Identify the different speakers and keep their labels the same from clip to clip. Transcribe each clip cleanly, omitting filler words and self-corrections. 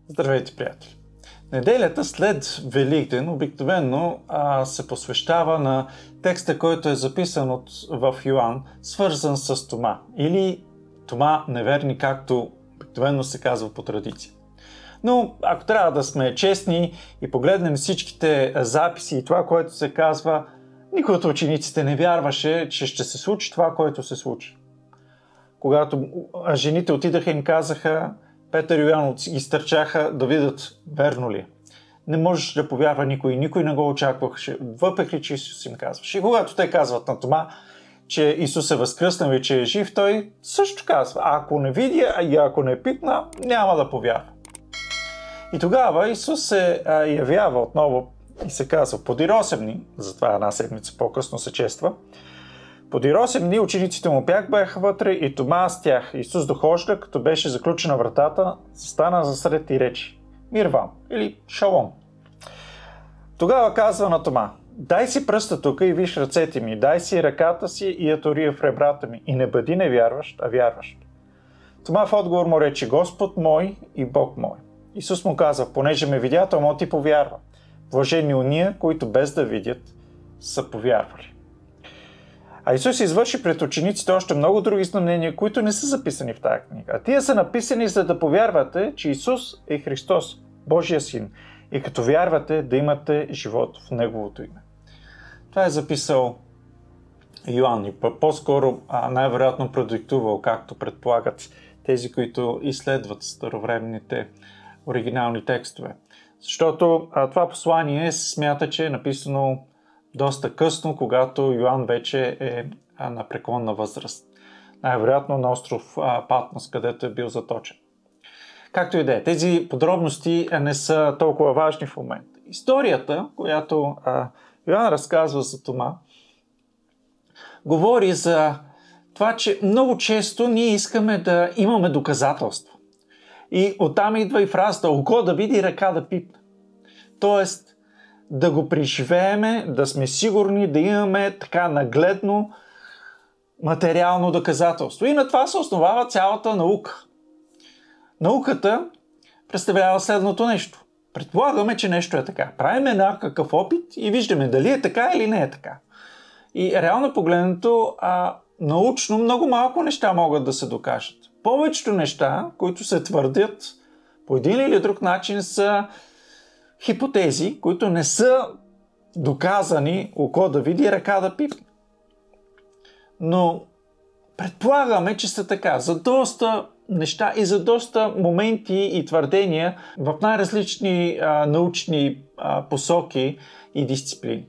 Speaker 1: Здравейте, приятели! Неделята след Великден обикновено се посвещава на текста, който е записан в Йоан, свързан с Тома. Или Тома неверни, както обикновено се казва по традиция. Но ако трябва да сме честни и погледнем всичките записи и това, което се казва, никой от учениците не вярваше, че ще се случи това, което се случи. Когато жените отидаха и им казаха, Петър и Йоан ги стърчаха да видят верно ли. Не можеш да повярва никой не го очакваше, въпреки че Исус им казваше. И когато те казват на Тома, че Исус е възкръснал и че е жив, той също казва, ако не видя и ако не пипна, няма да повярва. И тогава Исус се явява отново и се казва, подир 8 дни, затова една седмица по-късно се чества, подир 8 дни учениците му бяха вътре и Тома с тях. Исус дохожда, като беше заключена вратата, стана засред и речи, мир вам или шалом. Тогава казва на Тома, дай си пръста тук и виж ръцете ми, дай си ръката си и я тори в ребрата ми и не бъди невярващ, а вярващ. Тома в отговор му рече, Господ мой и Бог мой. Исус му казва, понеже ме видя, Тома ти повярва. Блажени уния, които без да видят, са повярвали. А Исус извърши пред учениците още много други знамения, които не са записани в тази книга. А тия са написани, за да повярвате, че Исус е Христос, Божия Син, и като вярвате да имате живот в Неговото име. Това е записал Йоан и по-скоро най-вероятно продиктувал, както предполагат тези, които изследват старовременните оригинални текстове. Защото това послание се смята, че е написано доста късно, когато Йоан вече е на преклонна възраст. Най-вероятно на остров Патмос, където е бил заточен. Както и да е, тези подробности не са толкова важни в момента. Историята, която Йоан разказва за Тома, говори за това, че много често ние искаме да имаме доказателства. И оттам идва и фразата око да види, ръка да пипне. Тоест, да го преживееме, да сме сигурни, да имаме така нагледно материално доказателство. И на това се основава цялата наука. Науката представлява следното нещо. Предполагаме, че нещо е така. Правиме някакъв опит и виждаме дали е така или не е така. И реално погледнато, научно много малко неща могат да се докажат. Повечето неща, които се твърдят по един или друг начин, са хипотези, които не са доказани око да види, ръка да пипне. Но предполагаме, че са така. За доста неща и за доста моменти и твърдения в най-различни научни посоки и дисциплини.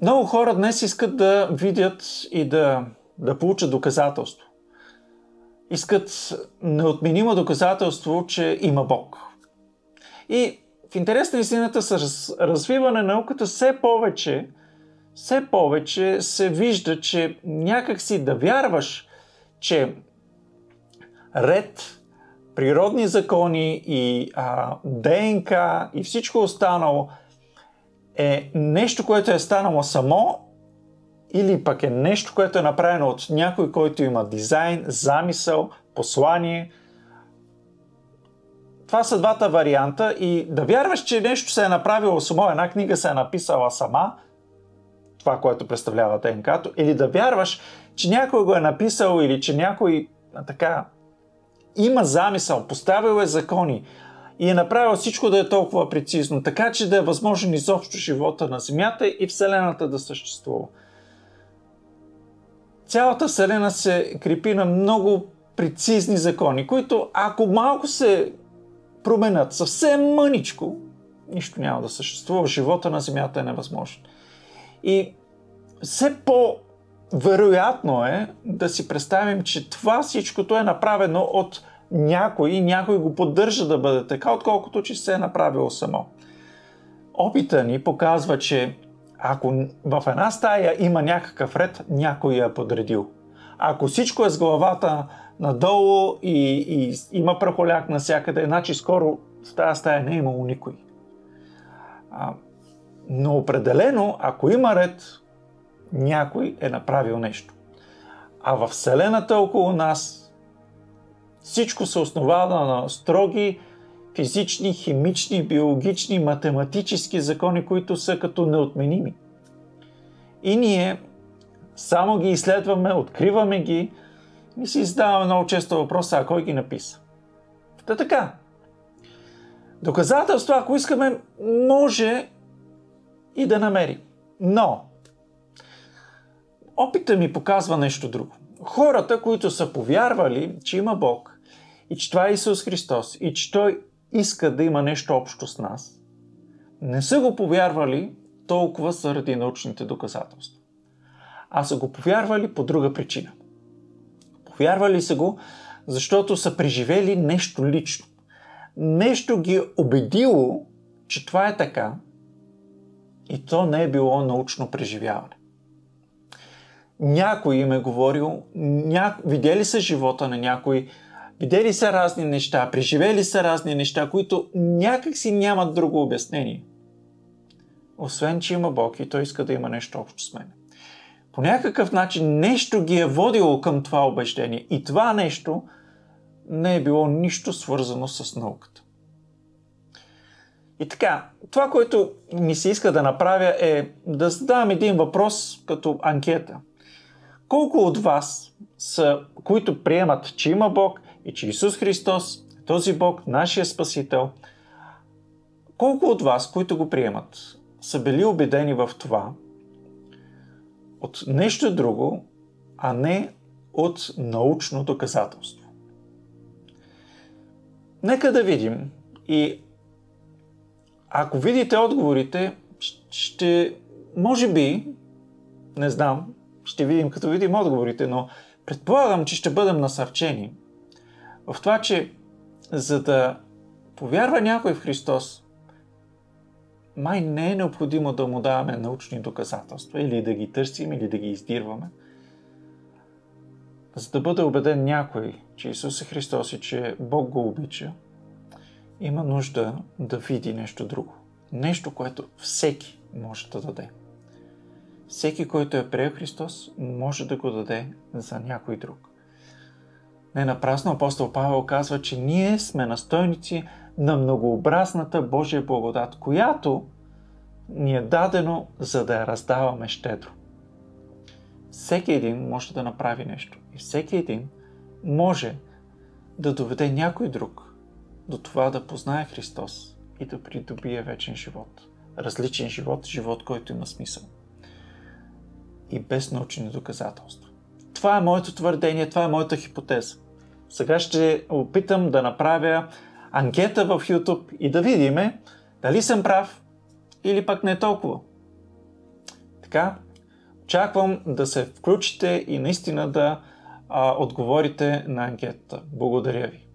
Speaker 1: Много хора днес искат да видят и да получат доказателство. Искат неотменимо доказателство, че има Бог. И в интерес на истината с развиване на науката все повече се вижда, че някакси да вярваш, че ред, природни закони и ДНК и всичко останало е нещо, което е станало само или пък е нещо, което е направено от някой, който има дизайн, замисъл, послание. Това са двата варианта и да вярваш, че нещо се е направило само, една книга се е написала сама, това, което представлява ДНК-то, или да вярваш, че някой го е написал или че някой така има замисъл, поставил е закони и е направил всичко да е толкова прецизно, така че да е възможен изобщо живота на Земята и Вселената да съществува. Цялата Вселена се крепи на много прецизни закони, които ако малко се променят съвсем мъничко, нищо няма да съществува, живота на Земята е невъзможен. И все по-вероятно е да си представим, че това всичкото е направено от някой и някой го поддържа да бъде така, отколкото че се е направило само. Опита ни показва, че ако в една стая има някакъв ред, някой я е подредил. Ако всичко е с главата надолу и има прахоляк навсякъде, значи скоро в тази стая не е имало никой. Но определено, ако има ред, някой е направил нещо. А във Вселената около нас Всичко се основава на строги физични, химични, биологични, математически закони, които са като неотменими. И ние само ги изследваме, откриваме ги и си задаваме много често въпроса, а кой ги написа? Та така. Доказателства, ако искаме, може и да намерим. Но опитът ми показва нещо друго. Хората, които са повярвали, че има Бог и че това е Исус Христос и че Той иска да има нещо общо с нас, не са го повярвали толкова заради научните доказателства. А са го повярвали по друга причина. Повярвали са го, защото са преживели нещо лично. Нещо ги е убедило, че това е така и то не е било научно преживяване. Някой им е говорил, видели са живота на някой, видели са разни неща, преживели са разни неща, които някак си нямат друго обяснение. Освен, че има Бог и Той иска да има нещо общо с мен. По някакъв начин нещо ги е водило към това убеждение и това нещо не е било нищо свързано с науката. И така, това, което ми се иска да направя е да задам един въпрос като анкета. Колко от вас са, които приемат, че има Бог и че Исус Христос е този Бог, нашия Спасител, колко от вас, които го приемат, са били убедени в това от нещо друго, а не от научно доказателство? Нека да видим и ако видите отговорите, може би, не знам, ще видим като видим отговорите, но предполагам, че ще бъдем насърчени в това, че за да повярва някой в Христос, май не е необходимо да му даваме научни доказателства или да ги търсим, или да ги издирваме. За да бъде убеден някой, че Исус е Христос и че Бог го обича, има нужда да види нещо друго. Нещо, което всеки може да даде. Всеки, който е приел Христос, може да го даде за някой друг. Не напрасно апостол Павел казва, че ние сме настойници на многообразната Божия благодат, която ни е дадено, за да я раздаваме щедро. Всеки един може да направи нещо и всеки един може да доведе някой друг до това да познае Христос и да придобие вечен живот. Различен живот, живот, който има смисъл. И без научни доказателства. Това е моето твърдение, това е моята хипотеза. Сега ще опитам да направя анкета в YouTube и да видим дали съм прав или пък не толкова. Така, очаквам да се включите и наистина да отговорите на анкетата. Благодаря ви.